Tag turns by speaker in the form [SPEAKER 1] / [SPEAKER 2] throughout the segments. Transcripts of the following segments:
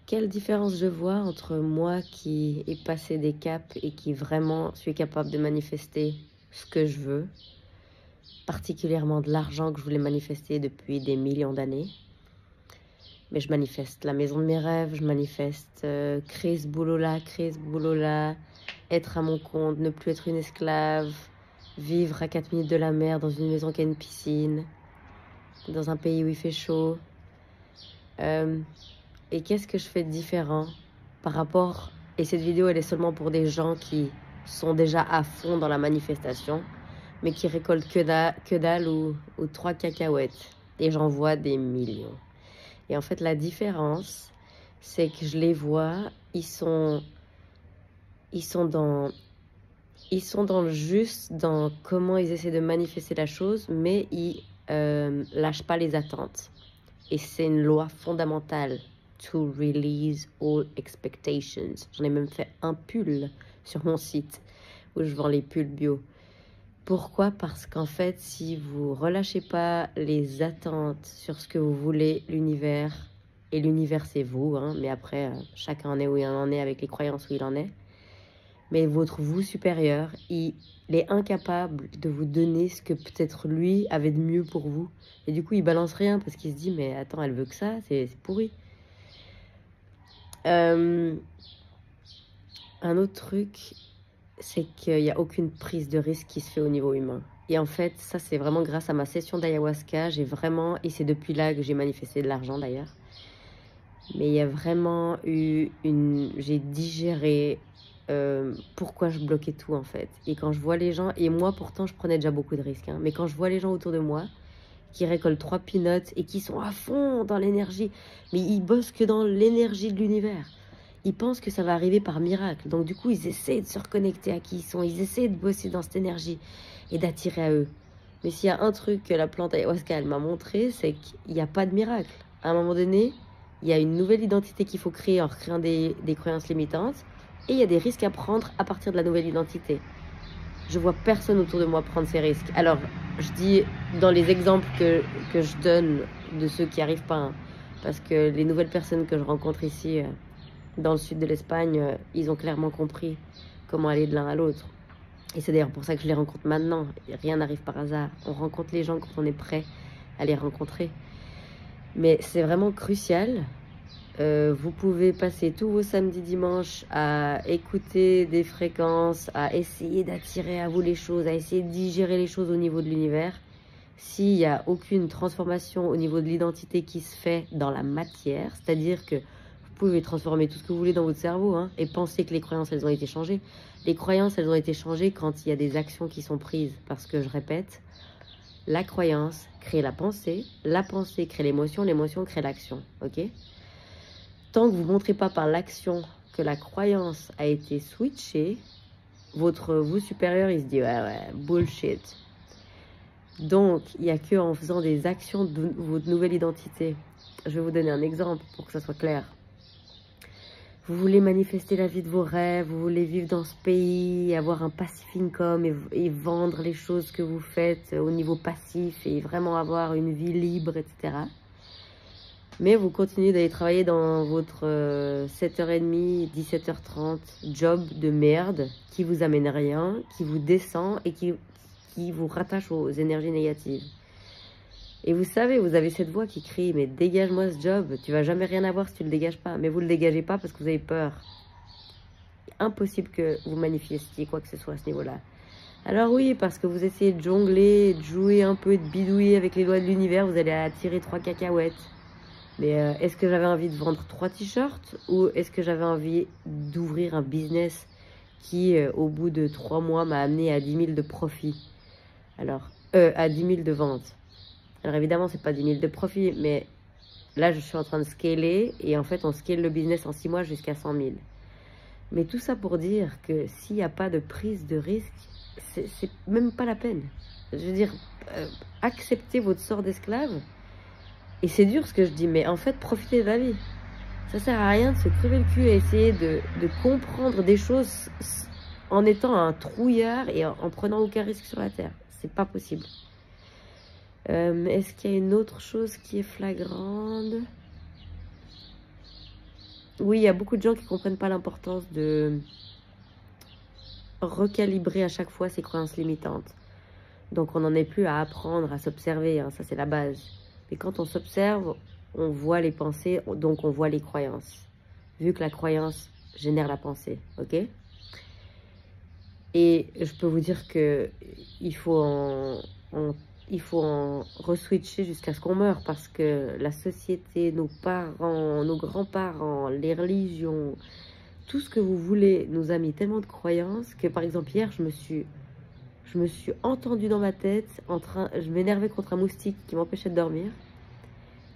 [SPEAKER 1] quelle différence je vois entre moi qui ai passé des caps et qui vraiment suis capable de manifester ce que je veux, particulièrement de l'argent que je voulais manifester depuis des millions d'années. Mais je manifeste la maison de mes rêves, je manifeste créer ce boulot-là, être à mon compte, ne plus être une esclave, vivre à 4 minutes de la mer dans une maison qui a une piscine, dans un pays où il fait chaud. Et qu'est-ce que je fais de différent par rapport... Et cette vidéo, elle est seulement pour des gens qui sont déjà à fond dans la manifestation, mais qui récoltent que dalle ou 3 cacahuètes. Et j'en vois des millions. Et en fait, la différence, c'est que je les vois, ils sont dans le juste, dans comment ils essaient de manifester la chose, mais ils lâchent pas les attentes. Et c'est une loi fondamentale. To release all expectations. J'en ai même fait un pull sur mon site où je vends les pulls bio. Pourquoi? Parce qu'en fait, si vous relâchez pas les attentes sur ce que vous voulez, l'univers, et l'univers c'est vous, hein, mais après, chacun en est où il en est avec les croyances où il en est, mais votre vous supérieur, il est incapable de vous donner ce que peut-être lui avait de mieux pour vous. Et du coup, il balance rien parce qu'il se dit, mais attends, elle veut que ça, c'est pourri. Un autre truc, c'est qu'il n'y a aucune prise de risque qui se fait au niveau humain. Et en fait, ça, c'est vraiment grâce à ma session d'ayahuasca. J'ai vraiment, et c'est depuis là que j'ai manifesté de l'argent d'ailleurs, mais il y a vraiment eu j'ai digéré pourquoi je bloquais tout en fait. Et quand je vois les gens, et moi pourtant je prenais déjà beaucoup de risques, hein, mais quand je vois les gens autour de moi qui récoltent 3 peanuts et qui sont à fond dans l'énergie, mais ils bossent que dans l'énergie de l'univers. Ils pensent que ça va arriver par miracle. Donc du coup, ils essaient de se reconnecter à qui ils sont. Ils essaient de bosser dans cette énergie et d'attirer à eux. Mais s'il y a un truc que la plante ayahuasca, elle m'a montré, c'est qu'il n'y a pas de miracle. À un moment donné, il y a une nouvelle identité qu'il faut créer en créant des croyances limitantes. Et il y a des risques à prendre à partir de la nouvelle identité. Je vois personne autour de moi prendre ces risques. Alors, je dis dans les exemples que je donne de ceux qui n'y arrivent pas. Hein, parce que les nouvelles personnes que je rencontre ici, dans le sud de l'Espagne, ils ont clairement compris comment aller de l'un à l'autre. Et c'est d'ailleurs pour ça que je les rencontre maintenant. Rien n'arrive par hasard. On rencontre les gens quand on est prêt à les rencontrer. Mais c'est vraiment crucial. Vous pouvez passer tous vos samedis, dimanches à écouter des fréquences, à essayer d'attirer à vous les choses, à essayer de digérer les choses au niveau de l'univers. S'il n'y a aucune transformation au niveau de l'identité qui se fait dans la matière, c'est-à-dire que vous pouvez transformer tout ce que vous voulez dans votre cerveau hein, et penser que les croyances, elles ont été changées. Les croyances, elles ont été changées quand il y a des actions qui sont prises. Parce que, je répète, la croyance crée la pensée crée l'émotion crée l'action. Ok? Tant que vous ne montrez pas par l'action que la croyance a été switchée, votre vous supérieur, il se dit ouais, bullshit. Donc, il n'y a qu'en faisant des actions de votre nouvelle identité. Je vais vous donner un exemple pour que ça soit clair. Vous voulez manifester la vie de vos rêves, vous voulez vivre dans ce pays, avoir un passive income et vendre les choses que vous faites au niveau passif et vraiment avoir une vie libre, etc. Mais vous continuez d'aller travailler dans votre 7h30, 17h30 job de merde qui vous amène rien, qui vous descend et qui vous rattache aux énergies négatives. Et vous savez, vous avez cette voix qui crie « Mais dégage-moi ce job, tu vas jamais rien avoir si tu le dégages pas. » Mais vous le dégagez pas parce que vous avez peur. Impossible que vous manifestiez quoi que ce soit à ce niveau-là. Alors oui, parce que vous essayez de jongler, de jouer un peu, de bidouiller avec les lois de l'univers, vous allez attirer 3 cacahuètes. Mais est-ce que j'avais envie de vendre 3 t-shirts ou est-ce que j'avais envie d'ouvrir un business qui, au bout de 3 mois, m'a amené à 10 000 de profit? Alors, à 10 000 de vente. Alors évidemment, c'est pas 10 000 de profit, mais là, je suis en train de scaler et en fait, on scale le business en 6 mois jusqu'à 100 000. Mais tout ça pour dire que s'il n'y a pas de prise de risque, c'est même pas la peine. Je veux dire, acceptez votre sort d'esclave. Et c'est dur ce que je dis, mais en fait, profitez de la vie. Ça sert à rien de se crever le cul et essayer de comprendre des choses en étant un trouillard et en prenant aucun risque sur la terre. C'est pas possible. Est-ce qu'il y a une autre chose qui est flagrante? Oui, il y a beaucoup de gens qui ne comprennent pas l'importance de recalibrer à chaque fois ses croyances limitantes. Donc on n'en est plus à apprendre, à s'observer, hein, ça c'est la base. Mais quand on s'observe, on voit les pensées, donc on voit les croyances. Vu que la croyance génère la pensée, ok? Et je peux vous dire que il faut en re-switcher jusqu'à ce qu'on meure, parce que la société, nos parents, nos grands-parents, les religions, tout ce que vous voulez nous a mis tellement de croyances que, par exemple, hier, je me suis entendue dans ma tête, je m'énervais contre un moustique qui m'empêchait de dormir,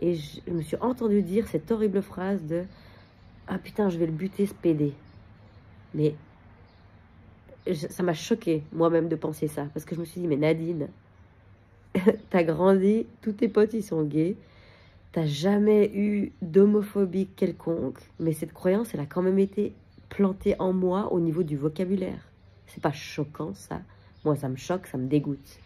[SPEAKER 1] et je me suis entendue dire cette horrible phrase de « Ah putain, je vais le buter, ce PD ». Mais ça m'a choqué moi-même de penser ça, parce que je me suis dit, mais Nadine, t'as grandi, tous tes potes ils sont gays, t'as jamais eu d'homophobie quelconque, mais cette croyance elle a quand même été plantée en moi au niveau du vocabulaire. C'est pas choquant ça? Moi ça me choque, ça me dégoûte.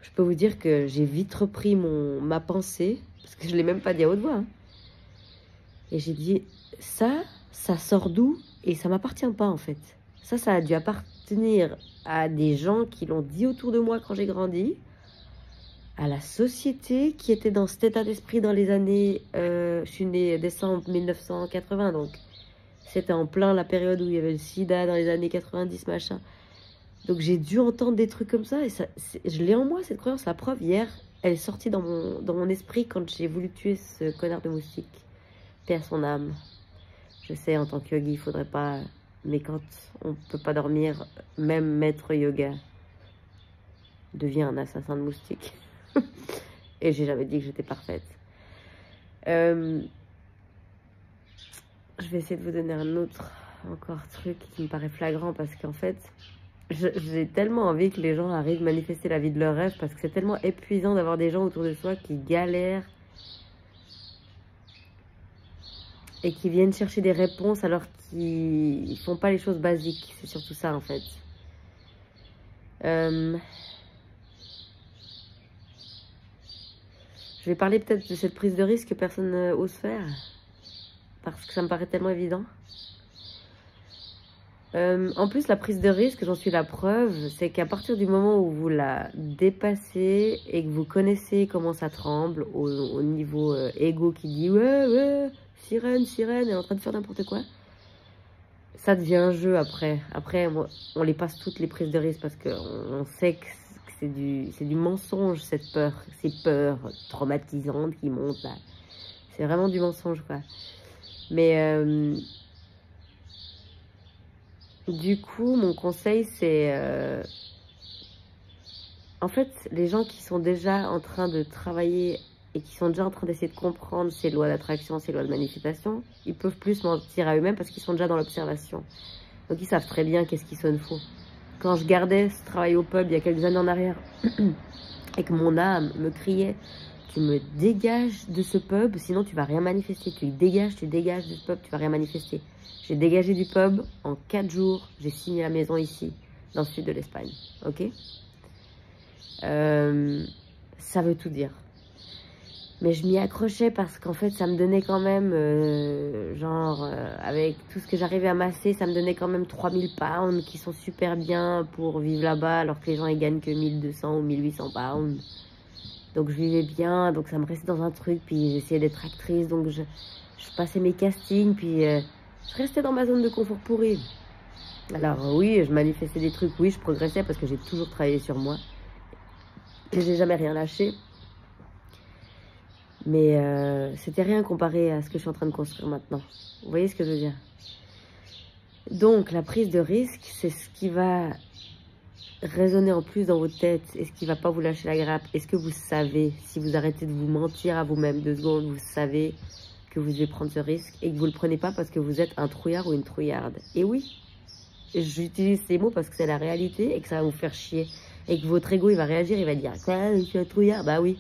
[SPEAKER 1] Je peux vous dire que j'ai vite repris ma pensée, parce que je l'ai même pas dit à haute voix, hein. Et j'ai dit, ça sort d'où? Et ça m'appartient pas en fait. Ça a dû appartenir à des gens qui l'ont dit autour de moi quand j'ai grandi, à la société qui était dans cet état d'esprit dans les années... je suis née décembre 1980, donc c'était en plein la période où il y avait le sida dans les années 90, machin. Donc j'ai dû entendre des trucs comme ça, et je l'ai en moi cette croyance. La preuve, hier, elle est sortie dans mon esprit quand j'ai voulu tuer ce connard de moustique. Paix à son âme. Je sais, en tant que yogi, il faudrait pas... Mais quand on ne peut pas dormir, même maître yoga devient un assassin de moustiques. Et j'ai jamais dit que j'étais parfaite. Je vais essayer de vous donner un autre truc qui me paraît flagrant, parce qu'en fait, j'ai tellement envie que les gens arrivent à manifester la vie de leurs rêves, parce que c'est tellement épuisant d'avoir des gens autour de soi qui galèrent et qui viennent chercher des réponses alors qu'ils ne font pas les choses basiques. C'est surtout ça, en fait. Je vais parler peut-être de cette prise de risque que personne n'ose faire, parce que ça me paraît tellement évident. En plus, la prise de risque, j'en suis la preuve, c'est qu'à partir du moment où vous la dépassez et que vous connaissez comment ça tremble au niveau égo qui dit « Ouais, sirène, elle est en train de faire n'importe quoi », ça devient un jeu après. Après, on les passe toutes les prises de risque, parce qu'on sait que c'est du mensonge, cette peur. Ces peurs traumatisantes qui montent là. C'est vraiment du mensonge, quoi. Mais du coup, mon conseil, c'est... en fait, les gens qui sont déjà en train de travailler et qui sont déjà en train d'essayer de comprendre ces lois d'attraction, ces lois de manifestation, ils peuvent plus mentir à eux-mêmes parce qu'ils sont déjà dans l'observation. Donc ils savent très bien qu'est-ce qui sonne faux. Quand je gardais ce travail au pub il y a quelques années en arrière, et que mon âme me criait « Tu me dégages de ce pub, sinon tu vas rien manifester. Tu dégages de ce pub, tu vas rien manifester. » J'ai dégagé du pub, en 4 jours, j'ai signé la maison ici, dans le sud de l'Espagne. Ok? Ça veut tout dire. Mais je m'y accrochais parce qu'en fait, ça me donnait quand même, avec tout ce que j'arrivais à masser, ça me donnait quand même 3000 pounds qui sont super bien pour vivre là-bas, alors que les gens, ils gagnent que 1200 ou 1800 pounds. Donc, je vivais bien, donc ça me restait dans un truc, puis j'essayais d'être actrice, donc je passais mes castings, puis je restais dans ma zone de confort pourri. Alors, oui, je manifestais des trucs, oui, je progressais parce que j'ai toujours travaillé sur moi. Et j'ai jamais rien lâché. Mais c'était rien comparé à ce que je suis en train de construire maintenant. Vous voyez ce que je veux dire? Donc, la prise de risque, c'est ce qui va résonner en plus dans votre tête et ce qui va pas vous lâcher la grappe. Est-ce que vous savez, si vous arrêtez de vous mentir à vous-même 2 secondes, vous savez que vous devez prendre ce risque et que vous le prenez pas parce que vous êtes un trouillard ou une trouillarde? Et oui, j'utilise ces mots parce que c'est la réalité et que ça va vous faire chier. Et que votre ego, il va réagir, il va dire « Quoi, je suis un trouillard ?» Bah oui.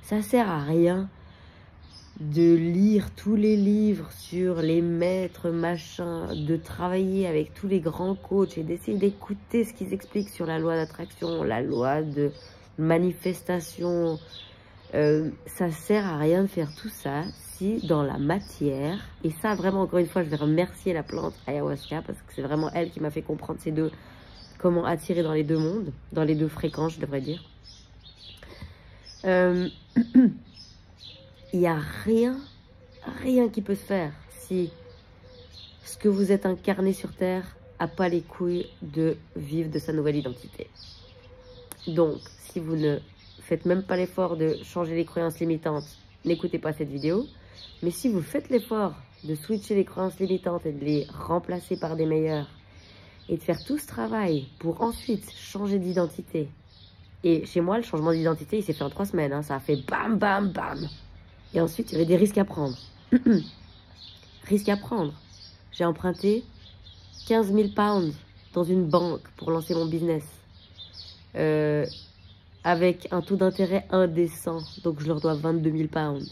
[SPEAKER 1] Ça sert à rien de lire tous les livres sur les maîtres, machin, de travailler avec tous les grands coachs et d'essayer d'écouter ce qu'ils expliquent sur la loi d'attraction, la loi de manifestation, Ça sert à rien de faire tout ça si dans la matière, et ça vraiment encore une fois je vais remercier la plante ayahuasca parce que c'est vraiment elle qui m'a fait comprendre comment attirer dans les deux mondes, dans les deux fréquences je devrais dire. Il n'y a rien qui peut se faire si ce que vous êtes incarné sur Terre n'a pas les couilles de vivre de sa nouvelle identité. Donc, si vous ne faites même pas l'effort de changer les croyances limitantes, n'écoutez pas cette vidéo. Mais si vous faites l'effort de switcher les croyances limitantes et de les remplacer par des meilleures, et de faire tout ce travail pour ensuite changer d'identité. Et chez moi, le changement d'identité, il s'est fait en 3 semaines. Hein. Ça a fait bam, bam, bam. Et ensuite, il y avait des risques à prendre. Risques à prendre. J'ai emprunté 15 000 pounds dans une banque pour lancer mon business. Avec un taux d'intérêt indécent. Donc, je leur dois 22 000 pounds.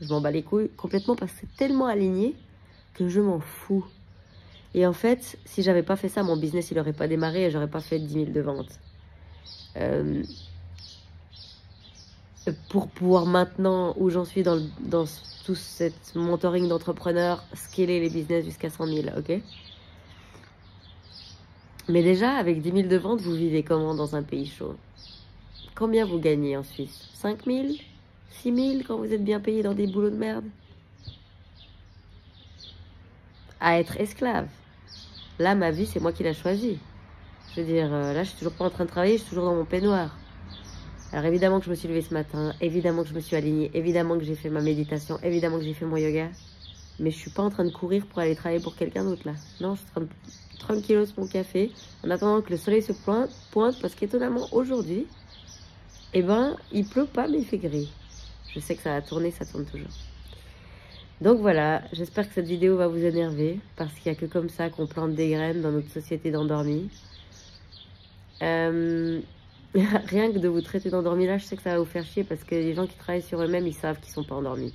[SPEAKER 1] Je m'en bats les couilles complètement parce que c'est tellement aligné que je m'en fous. Et en fait, si j'avais pas fait ça, mon business, il n'aurait pas démarré et j'aurais pas fait 10 000 de ventes. Pour pouvoir maintenant, où j'en suis dans tout cette mentoring d'entrepreneurs, scaler les business jusqu'à 100 000, ok? Mais déjà, avec 10 000 de ventes, vous vivez comment dans un pays chaud? Combien vous gagnez en Suisse? 5 000? 6 000 quand vous êtes bien payé dans des boulots de merde? À être esclave. Là, ma vie, c'est moi qui l'ai choisie. Je veux dire, là, je suis toujours pas en train de travailler, je suis toujours dans mon peignoir. Alors évidemment que je me suis levée ce matin, évidemment que je me suis alignée, évidemment que j'ai fait ma méditation, évidemment que j'ai fait mon yoga. Mais je suis pas en train de courir pour aller travailler pour quelqu'un d'autre, là. Non, je suis en train de tranquillos mon café, en attendant que le soleil se pointe, parce qu'étonnamment, aujourd'hui, eh ben, il pleut pas, mais il fait gris. Je sais que ça va tourner, ça tourne toujours. Donc voilà, j'espère que cette vidéo va vous énerver, parce qu'il n'y a que comme ça qu'on plante des graines dans notre société d'endormis. Rien que de vous traiter d'endormis là, je sais que ça va vous faire chier, parce que les gens qui travaillent sur eux-mêmes, ils savent qu'ils ne sont pas endormis.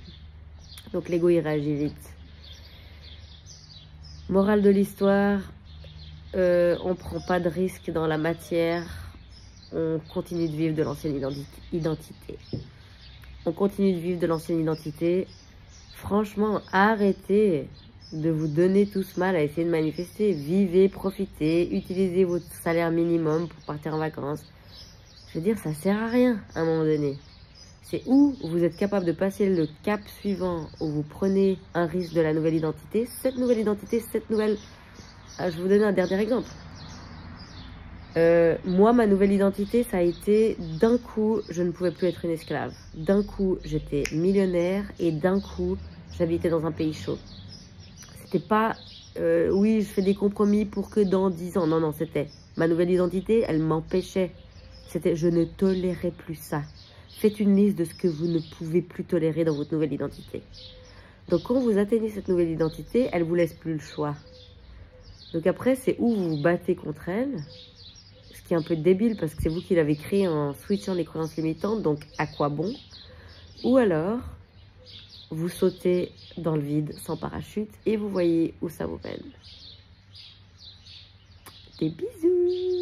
[SPEAKER 1] Donc l'ego, il réagit vite. Morale de l'histoire, on ne prend pas de risque dans la matière, on continue de vivre de l'ancienne identité. On continue de vivre de l'ancienne identité. Franchement, arrêtez de vous donner tout ce mal à essayer de manifester. Vivez, profitez, utilisez votre salaire minimum pour partir en vacances. Je veux dire, ça sert à rien à un moment donné. C'est où vous êtes capable de passer le cap suivant, où vous prenez un risque de la nouvelle identité. Cette nouvelle identité, je vais vous donne un dernier exemple. Moi, ma nouvelle identité, ça a été d'un coup, je ne pouvais plus être une esclave. D'un coup, j'étais millionnaire et d'un coup, j'habitais dans un pays chaud. C'était pas, oui, je fais des compromis pour que dans 10 ans. Non, non, c'était ma nouvelle identité, elle m'empêchait. C'était, je ne tolérais plus ça. Faites une liste de ce que vous ne pouvez plus tolérer dans votre nouvelle identité. Donc, quand vous atteignez cette nouvelle identité, elle vous laisse plus le choix. Donc après, c'est où vous vous battez contre elle. Ce qui est un peu débile parce que c'est vous qui l'avez créé en switchant les croyances limitantes, donc à quoi bon? Ou alors, vous sautez dans le vide sans parachute et vous voyez où ça vous mène. Des bisous!